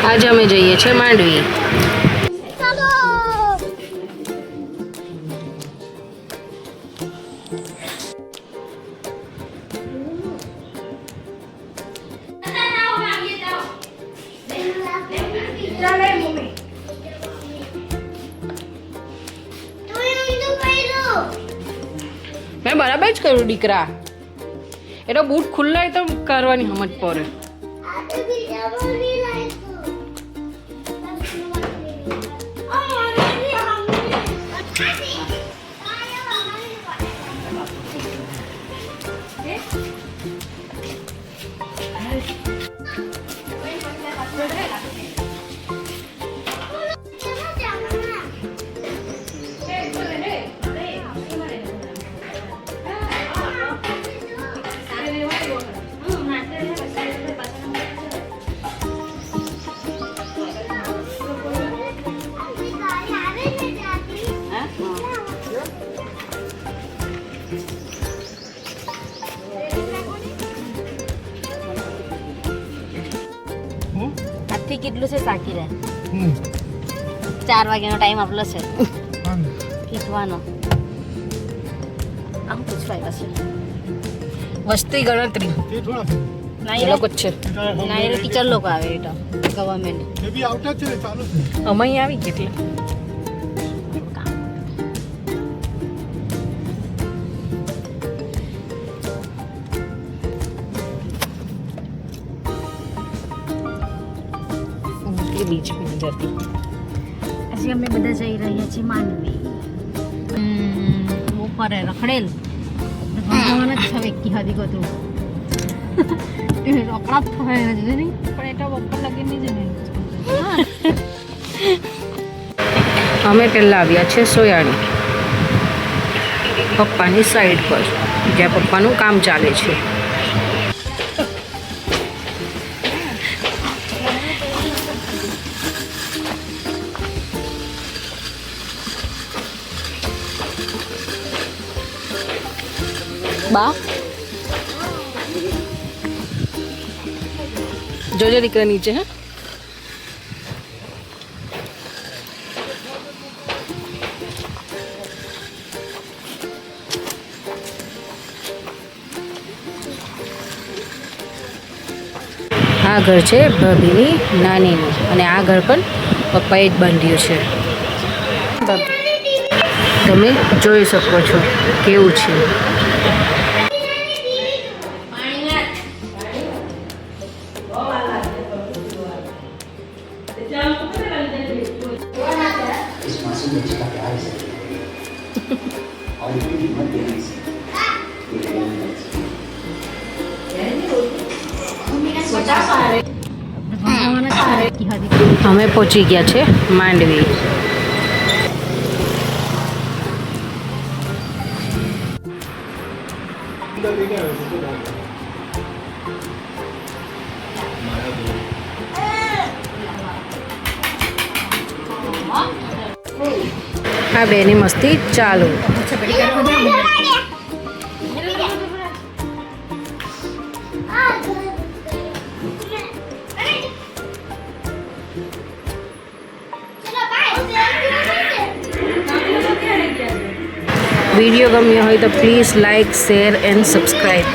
આજે અમે જઈએ છીએ માંડવી. મેં બરાબર જ કર્યું દીકરા. એટલે બૂટ ખુલ્લા હોય તો કરવાની સમજ પડે. કેટલું છે સાકી રે 4 વાગ્યાનો ટાઈમ આપલો છે કીધવાનો. આમ પૂછવાય છે વસ્તી ગણતરી ના એ લોકો જ છે. ના એ ટીચર લોકો આવે એટલે ગવર્મેન્ટ એ બી આવતા છે ચાલુ છે. અમે અહીં આવી કેટલે બીચ પર જતી. આજે અમે બધા જઈ રહ્યા છીએ માંડવી. ઉપર રખડેલ ભગવાન જ છે વ્યક્તિ હતી કતું રોકડા થવાય છે નહીં પણ એટલે બપોર લગી નહીં જવાય. અમે પહેલાં આવ્યા છે સોયાણી પપ્પાની સાઈડ પર જ્યાં પપ્પાનું કામ ચાલે છે. બા જોજો દીકરા નીચે. હે આ ઘર છે ભાભીની નાનીનું અને આ ઘર પણ પપ્પાએ જ બાંધ્યું છે. તમે જોઈ શકો છો કેવું છે. અમે પહોંચી ગયા છે માંડવી. આ બેની મસ્તી ચાલુ. વિડીયો ગમ્યો હોય તો please like share and subscribe.